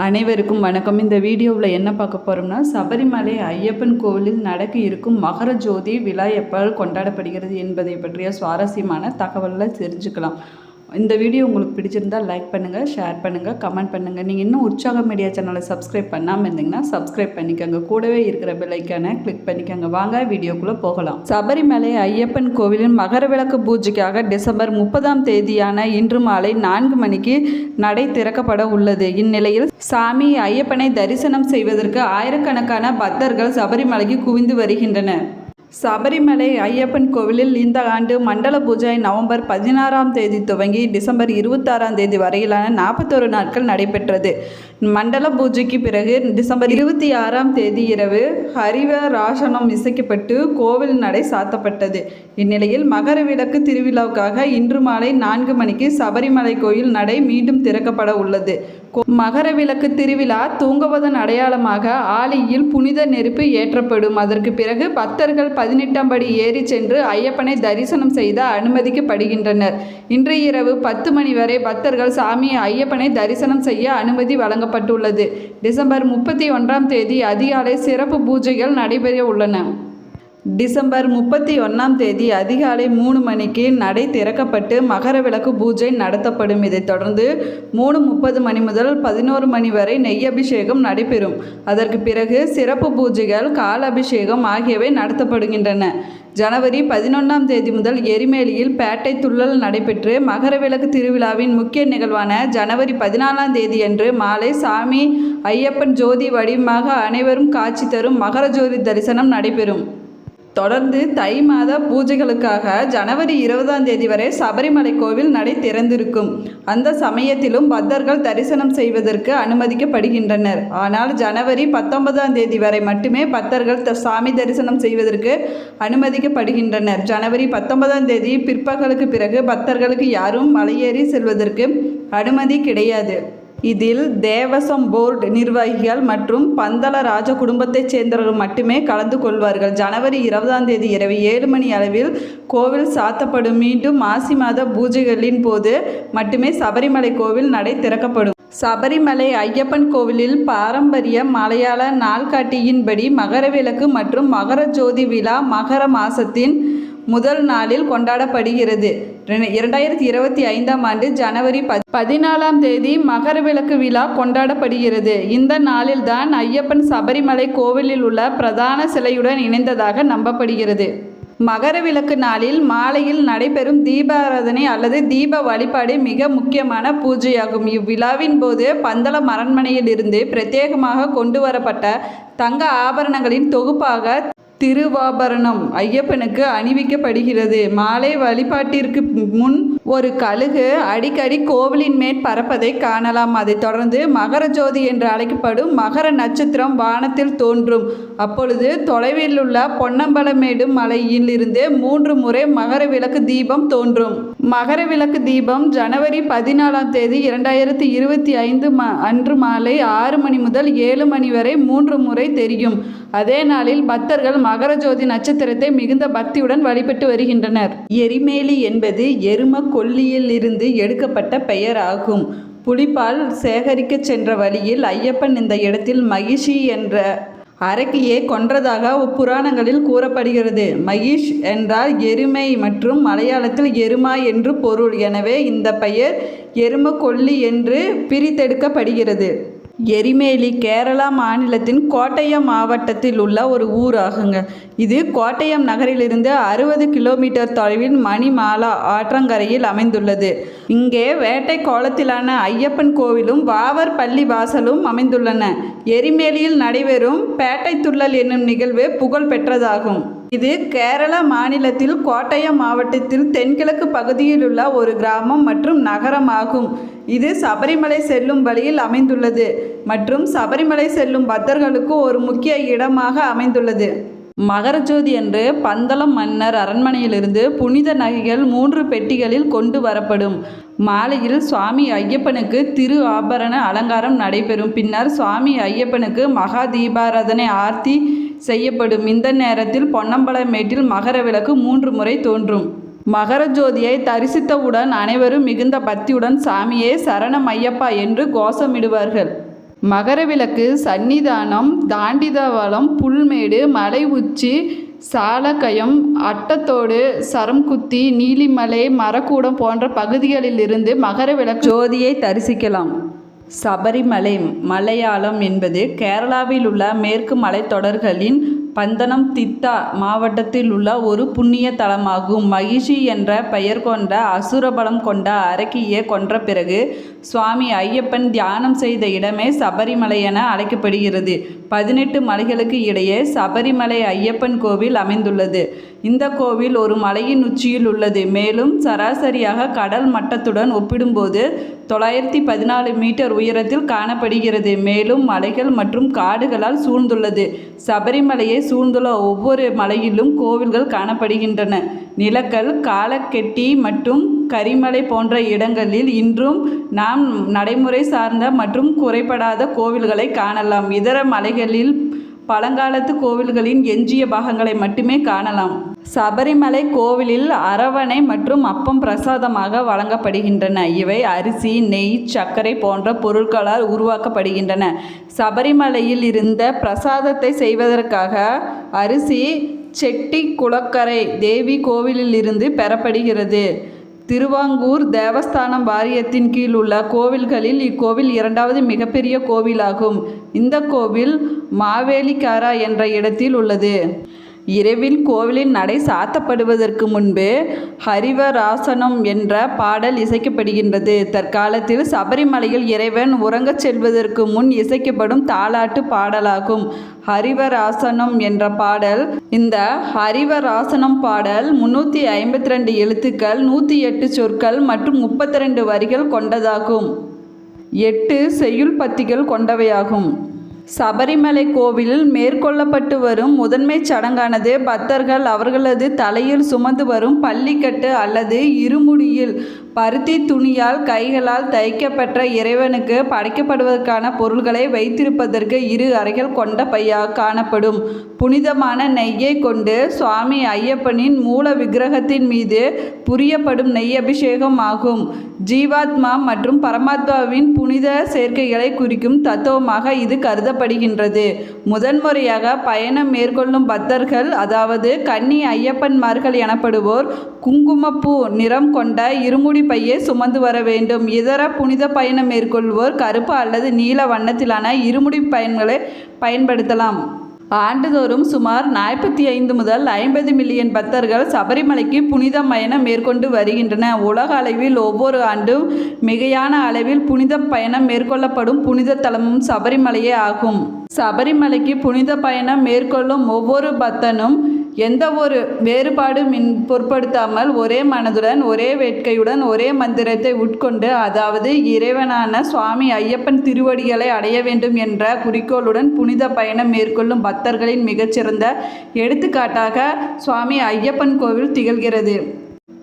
அனைவருக்கும் வணக்கம். இந்த வீடியோவில் என்ன பார்க்க போகிறோம்னா, சபரிமலை ஐயப்பன் கோவிலில் நடக்க இருக்கும் மகர ஜோதி விழா எப்போ கொண்டாடப்படுகிறது என்பதை பற்றிய சுவாரஸ்யமான தகவலை தெரிஞ்சுக்கலாம். இந்த வீடியோ உங்களுக்கு பிடிச்சிருந்தால் லைக் பண்ணுங்கள், ஷேர் பண்ணுங்கள், கமெண்ட் பண்ணுங்கள். நீங்கள் இன்னும் உற்சாகம் மீடியா சேனலை சப்ஸ்கிரைப் பண்ணாமல் இருந்தீங்கன்னா சப்ஸ்கிரைப் பண்ணிக்கோங்க. கூடவே இருக்கிற பெல் ஐக்கானை கிளிக் பண்ணிக்கோங்க. வாங்க வீடியோக்குள்ளே போகலாம். சபரிமலை ஐயப்பன் கோவிலின் மகர விளக்கு பூஜைக்காக டிசம்பர் 30ஆம் தேதியான இன்று மாலை 4 மணிக்கு நடை திறக்கப்பட உள்ளது. இந்நிலையில் சாமி ஐயப்பனை தரிசனம் செய்வதற்கு ஆயிரக்கணக்கான பக்தர்கள் சபரிமலைக்கு குவிந்து வருகின்றனர். சபரிமலை ஐயப்பன் கோவிலில் இந்த ஆண்டு மண்டல பூஜை நவம்பர் 16ஆம் தேதி துவங்கி டிசம்பர் 26ஆம் தேதி வரையிலான 41 நாட்கள் நடைபெற்றது. மண்டல பூஜைக்கு பிறகு டிசம்பர் 26ஆம் தேதி இரவு ஹரிவ ராசனம் இசைக்கப்பட்டு கோவில் நடை சாத்தப்பட்டது. இந்நிலையில் மகர விளக்கு திருவிழாவுக்காக இன்று மாலை 4 மணிக்கு சபரிமலை கோயில் நடை மீண்டும் திறக்கப்பட உள்ளது. மகர விளக்கு திருவிழா தூங்குவதன் அடையாளமாக ஆலியில் புனித நெருப்பு ஏற்றப்படும். அதற்கு பிறகு பக்தர்கள் 18ஆம் படி ஏறி சென்று ஐயப்பனை தரிசனம் செய்த அனுமதிக்கப்படுகின்றனர். இன்று இரவு 10 மணி வரை பக்தர்கள் சாமி ஐயப்பனை தரிசனம் செய்ய அனுமதி வழங்கப்பட்டுள்ளது. டிசம்பர் 31ஆம் தேதி அதிகாலை சிறப்பு பூஜைகள் நடைபெற உள்ளன. டிசம்பர் 31ஆம் தேதி அதிகாலை 3 மணிக்கு நடை திறக்கப்பட்டு மகர விளக்கு பூஜை நடத்தப்படும். இதைத் தொடர்ந்து 3:30 மணி முதல் 11 மணி வரை நெய் அபிஷேகம் நடைபெறும். அதற்கு பிறகு சிறப்பு பூஜைகள், கால அபிஷேகம் ஆகியவை நடத்தப்படுகின்றன. ஜனவரி 11ஆம் தேதி முதல் எரிமேலியில் பேட்டை துள்ளல் நடைபெற்று மகர விளக்கு திருவிழாவின் முக்கிய நிகழ்வான ஜனவரி 14ஆம் தேதியன்று மாலை சாமி ஐயப்பன் ஜோதி வடிவமாக அனைவரும் காட்சி தரும் மகர ஜோதி தரிசனம் நடைபெறும். தொடர்ந்து தை மாத பூஜைகளுக்காக ஜனவரி 20ஆம் தேதி வரை சபரிமலை கோவில் நடை திறந்திருக்கும். அந்த சமயத்திலும் பக்தர்கள் தரிசனம் செய்வதற்கு அனுமதிக்கப்படுகின்றனர். ஆனால் ஜனவரி 19ஆம் தேதி வரை மட்டுமே பக்தர்கள் சாமி தரிசனம் செய்வதற்கு அனுமதிக்கப்படுகின்றனர். ஜனவரி 19ஆம் தேதி பிற்பகலுக்கு பிறகு பக்தர்களுக்கு யாரும் மலையேறி செல்வதற்கு அனுமதி கிடையாது. இதில் தேவசம் போர்டு நிர்வாகிகள் மற்றும் பந்தல ராஜ குடும்பத்தைச் சேர்ந்தவர்கள் மட்டுமே கலந்து கொள்வார்கள். ஜனவரி 20ஆம் தேதி இரவு 7 மணி அளவில் கோவில் சாத்தப்படும். மீண்டும் மாசி மாத பூஜைகளின் போது மட்டுமே சபரிமலை கோவில் நடை திறக்கப்படும். சபரிமலை ஐயப்பன் கோவிலில் பாரம்பரிய மலையாள நாள்காட்டியின்படி மகர விளக்கு மற்றும் மகர ஜோதி விழா மகர மாசத்தின் முதல் நாளில் கொண்டாடப்படுகிறது. 2025ஆம் ஆண்டு ஜனவரி 14ஆம் தேதி மகர விளக்கு விழா கொண்டாடப்படுகிறது. இந்த நாளில்தான் ஐயப்பன் சபரிமலை கோவிலில் உள்ள பிரதான சிலையுடன் இணைந்ததாக நம்பப்படுகிறது. மகர விளக்கு நாளில் மாலையில் நடைபெறும் தீபாராதனை அல்லது தீப வழிபாடு மிக முக்கியமான பூஜையாகும். இவ்விழாவின் போது பந்தளம் அரண்மனையில் இருந்து பிரத்யேகமாக கொண்டு வரப்பட்ட தங்க ஆபரணங்களின் தொகுப்பாக திருவாபரணம் ஐயப்பனுக்கு அணிவிக்கப்படுகிறது. மாலை வழிபாட்டிற்கு முன் ஒரு கழுகு அடிக்கடி கோவிலின் மேல் பறப்பதை காணலாம். அதைத் தொடர்ந்து மகர ஜோதி என்று அழைக்கப்படும் மகர நட்சத்திரம் வானத்தில் தோன்றும். அப்பொழுது தொலைவில் உள்ள பொன்னம்பலமேடு மலையில் இருந்து 3 முறை மகர விளக்கு தீபம் தோன்றும். மகர விளக்கு தீபம் ஜனவரி 14ஆம் தேதி 2025 அன்று மாலை 6 மணி முதல் 7 மணி வரை 3 முறை தெரியும். அதே நாளில் பக்தர்கள் மகர ஜோதி நட்சத்திரத்தை மிகுந்த பக்தியுடன் வழிபட்டு வருகின்றனர். எரிமேலி என்பது எரும கொல்லியில் இருந்து எடுக்கப்பட்ட பெயர் ஆகும். புலிப்பால் சேகரிக்க சென்ற வழியில் ஐயப்பன் இந்த இடத்தில் மகிஷி என்ற அரக்கியை கொன்றதாக புராணங்களில் கூறப்படுகிறது. மகிஷ் என்றால் எருமை மற்றும் மலையாளத்தில் எருமா என்று பொருள். எனவே இந்த பெயர் எரும கொல்லி என்று பிரித்தெடுக்கப்படுகிறது. எரிமேலி கேரளா மாநிலத்தின் கோட்டயம் மாவட்டத்தில் உள்ள ஒரு ஊர் ஆகுங்க. இது கோட்டயம் நகரிலிருந்து 60 கிலோமீட்டர் தொலைவில் மணிமாலா ஆற்றங்கரையில் அமைந்துள்ளது. இங்கே வேட்டை கோலத்திலான ஐயப்பன் கோவிலும் வாவர் பள்ளி வாசலும் அமைந்துள்ளன. எரிமேலியில் நடைபெறும் பேட்டை துள்ளல் என்னும் நிகழ்வு புகழ் பெற்றதாகும். இது கேரள மாநிலத்தில் கோட்டயம் மாவட்டத்தில் தென்கிழக்கு பகுதியில் உள்ள ஒரு கிராமம் மற்றும் நகரம் ஆகும். இது சபரிமலை செல்லும் வழியில் அமைந்துள்ளது மற்றும் சபரிமலை செல்லும் பக்தர்களுக்கு ஒரு முக்கிய இடமாக அமைந்துள்ளது. மகர ஜோதி அன்று பந்தளம் மன்னர் அரண்மனையிலிருந்து புனித நகைகள் 3 பெட்டிகளில் கொண்டு வரப்படும். மாலையில் சுவாமி ஐயப்பனுக்கு திரு ஆபரண அலங்காரம் நடைபெறும். பின்னர் சுவாமி ஐயப்பனுக்கு மகா தீபாராதனை ஆர்த்தி செய்யப்படும். இந்த நேரத்தில் பொன்னம்பலமேட்டில் மகர விளக்கு 3 முறை தோன்றும். மகர ஜோதியை தரிசித்தவுடன் அனைவரும் மிகுந்த பக்தியுடன் சாமியே சரணம் ஐயப்பா என்று கோஷமிடுவார்கள். மகரவிளக்கு, சன்னிதானம், தாண்டிதவளம், புல்மேடு, மலை உச்சி, சாலக்கயம், அட்டத்தோடு, சரம்குத்தி, நீலிமலை, மரக்கூடம் போன்ற பகுதிகளிலிருந்து மகரவிளக்கு ஜோதியை தரிசிக்கலாம். சபரிமலை மலையாளம் என்பது கேரளாவில் உள்ள மேற்கு மலைத்தொடர்களின் பந்தனம்திட்டா மாவட்டத்தில் உள்ள ஒரு புண்ணிய தலமாகும். மகிஷி என்ற பெயர் கொண்ட அசுரபலம் கொண்ட அரக்கியை கொன்ற பிறகு சுவாமி ஐயப்பன் தியானம் செய்த இடமே சபரிமலை என அழைக்கப்படுகிறது. 18 மலைகளுக்கு இடையே சபரிமலை ஐயப்பன் கோவில் அமைந்துள்ளது. இந்த கோவில் ஒரு மலையின் உச்சியில் உள்ளது. மேலும் சராசரியாக கடல் மட்டத்துடன் ஒப்பிடும்போது 914 மீட்டர் உயரத்தில் காணப்படுகிறது. மேலும் மலைகள் மற்றும் காடுகளால் சூழ்ந்துள்ளது. சபரிமலையை சூழ்ந்துள்ள ஒவ்வொரு மலையிலும் கோவில்கள் காணப்படுகின்றன. நிலக்கல், காலக்கெட்டி மற்றும் கரிமலை போன்ற இடங்களில் இன்றும் நாம் நடைமுறை சார்ந்த மற்றும் குறைபடாத கோவில்களை காணலாம். இதர மலைகளில் பழங்காலத்து கோவில்களின் எஞ்சிய பாகங்களை மட்டுமே காணலாம். சபரிமலை கோவிலில் அரவணை மற்றும் அப்பம் பிரசாதமாக வழங்கப்படுகின்றன. இவை அரிசி, நெய், சர்க்கரை போன்ற பொருட்களால் உருவாக்கப்படுகின்றன. சபரிமலையில் இருந்த பிரசாதத்தை செய்வதற்காக அரிசி செட்டி குளக்கரை தேவி கோவிலிலிருந்து பெறப்படுகிறது. திருவாங்கூர் தேவஸ்தானம் வாரியத்தின் கீழ் உள்ள கோவில்களில் இக்கோவில் 2வது மிகப்பெரிய கோவிலாகும். இந்த கோவில் மாவேலிக்காரா என்ற இடத்தில் உள்ளது. இரவில் கோவிலின் நடை சாத்தப்படுவதற்கு முன்பு ஹரிவராசனம் என்ற பாடல் இசைக்கப்படுகின்றது. தற்காலத்தில் சபரிமலையில் இறைவன் உறங்கச் செல்வதற்கு முன் இசைக்கப்படும் தாலாட்டு பாடலாகும் ஹரிவராசனம் என்ற பாடல். இந்த ஹரிவராசனம் பாடல் 352 எழுத்துக்கள், 108 சொற்கள் மற்றும் 32 வரிகள் கொண்டதாகும். 8 செய்யுள் பத்திகள் கொண்டவையாகும். சபரிமலை கோவிலில் மேற்கொள்ளப்பட்டு வரும் முதன்மை சடங்கானது பக்தர்கள் அவர்களது தலையில் சுமந்து வரும் பள்ளிக்கட்டு அல்லது இருமுடியில் பருத்தி துணியால் கைகளால் தைக்கப்பட்ட இறைவனுக்கு படைக்கப்படுவதற்கான பொருள்களை வைத்திருப்பதற்கு 2 அறைகள் கொண்ட பையாக காணப்படும். புனிதமான நெய்யை கொண்டு சுவாமி ஐயப்பனின் மூல விக்கிரகத்தின் மீது புரியப்படும் நெய் அபிஷேகம் ஆகும். ஜீவாத்மா மற்றும் பரமாத்மாவின் புனித சேர்க்கைகளை குறிக்கும் தத்துவமாக இது கருதப்படுகின்றது. முதன்முறையாக பயணம் மேற்கொள்ளும் பக்தர்கள், அதாவது கன்னி ஐயப்பன்மார்கள் எனப்படுவோர், குங்குமப்பூ நிறம் கொண்ட இருமுடி பையை சுமந்து வர வேண்டும். இதர புனித பயணம் மேற்கொள்வோர் கருப்பு அல்லது நீல வண்ணத்திலான இருமுடி பயன்களை பயன்படுத்தலாம். ஆண்டுதோறும் சுமார் 45 முதல் 50 மில்லியன் பக்தர்கள் சபரிமலைக்கு புனித பயணம் மேற்கொண்டு வருகின்றனர். உலக அளவில் ஒவ்வொரு ஆண்டும் மிகையான அளவில் புனித பயணம் மேற்கொள்ளப்படும் புனித தலமும் சபரிமலையே ஆகும். சபரிமலைக்கு புனித பயணம் மேற்கொள்ளும் ஒவ்வொரு பக்தனும் எந்த ஒரு வேறுபாடும் பொருட்படுத்தாமல் ஒரே மனதுடன், ஒரே வேட்கையுடன், ஒரே மந்திரத்தை உட்கொண்டு, அதாவது இறைவனான சுவாமி ஐயப்பன் திருவடிகளை அடைய வேண்டும் என்ற குறிக்கோளுடன் புனித பயணம் மேற்கொள்ளும் பக்தர்களின் மிகச்சிறந்த எடுத்துக்காட்டாக சுவாமி ஐயப்பன் கோவில் திகழ்கிறது.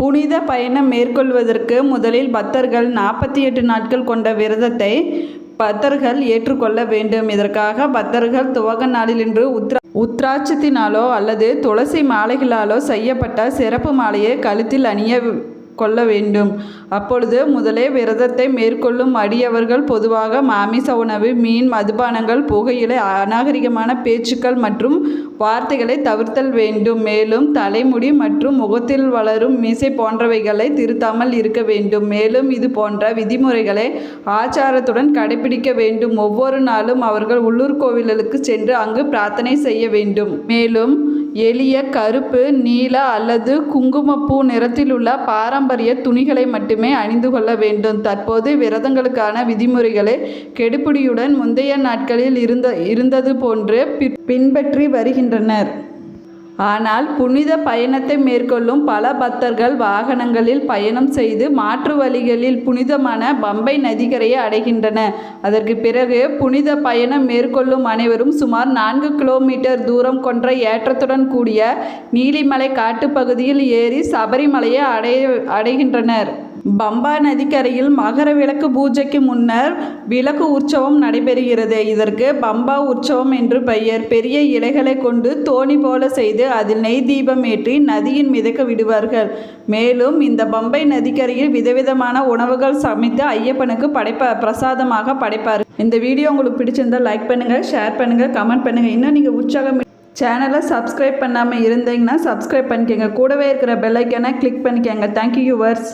புனித பயணம் மேற்கொள்வதற்கு முதலில் பக்தர்கள் 48 நாட்கள் கொண்ட விரதத்தை பக்தர்கள் ஏற்றுக்கொள்ள வேண்டும். இதற்காக பக்தர்கள் துவக்க நாளிலின்று உத்ராட்சத்தினாலோ அல்லது துளசி மாலைகளாலோ செய்யப்பட்ட சிறப்பு மாலையை கழுத்தில் அணிய கொள்ள வேண்டும். அப்பொழுது முதலே விரதத்தை மேற்கொள்ளும் அடியவர்கள் பொதுவாக மாமிச உணவு, மீன், மதுபானங்கள், புகையிலை, அநாகரிகமான பேச்சுக்கள் மற்றும் வார்த்தைகளை தவிர்த்தல் வேண்டும். மேலும் தலைமுடி மற்றும் முகத்தில் வளரும் மீசை போன்றவைகளை திருத்தாமல் இருக்க வேண்டும். மேலும் இது போன்ற விதிமுறைகளை ஆச்சாரத்துடன் கடைபிடிக்க வேண்டும். ஒவ்வொரு நாளும் அவர்கள் உள்ளூர் கோவில்களுக்கு சென்று அங்கு பிரார்த்தனை செய்ய வேண்டும். மேலும் எளிய கருப்பு, நீல அல்லது குங்குமப்பூ நிறத்திலுள்ள பாரம்பரிய துணிகளை மட்டுமே அணிந்து கொள்ள வேண்டும். தற்போது விரதங்களுக்கான விதிமுறைகளை கெடுபிடியுடன் முந்தைய நாட்களில் இருந்தது போன்று பின்பற்றி வருகின்றனர். ஆனால் புனித பயணத்தை மேற்கொள்ளும் பல பக்தர்கள் வாகனங்களில் பயணம் செய்து மாற்று வழிகளில் புனிதமான பம்பை நதிக்கரையை அடைகின்றனர். அதற்கு பிறகு புனித பயணம் மேற்கொள்ளும் அனைவரும் சுமார் 4 கிலோமீட்டர் தூரம் கொண்ட ஏற்றத்துடன் கூடிய நீலிமலை காட்டுப்பகுதியில் ஏறி சபரிமலையை அடைகின்றனர். பம்பா நதிக்கரையில் மகர விளக்கு பூஜைக்கு முன்னர் விளக்கு உற்சவம் நடைபெறுகிறது. இதற்கு பம்பா உற்சவம் என்று பெயர். பெரிய இலைகளை கொண்டு தோணி போல செய்து அதில் நெய் தீபம் ஏற்றி நதியின் மிதக்க விடுவார்கள். மேலும் இந்த பம்பை நதிக்கரையில் விதவிதமான உணவுகள் சமைத்து ஐயப்பனுக்கு பிரசாதமாக படைப்பார். இந்த வீடியோ உங்களுக்கு பிடிச்சிருந்தால் லைக் பண்ணுங்கள், ஷேர் பண்ணுங்கள், கமெண்ட் பண்ணுங்கள். இன்னும் நீங்கள் உற்சாகம் சேனலை சப்ஸ்கிரைப் பண்ணாமல் இருந்தீங்கன்னா சப்ஸ்கிரைப் பண்ணிக்கோங்க. கூடவே இருக்கிற பெல் ஐக்கானை கிளிக் பண்ணிக்கோங்க. Thank you viewers.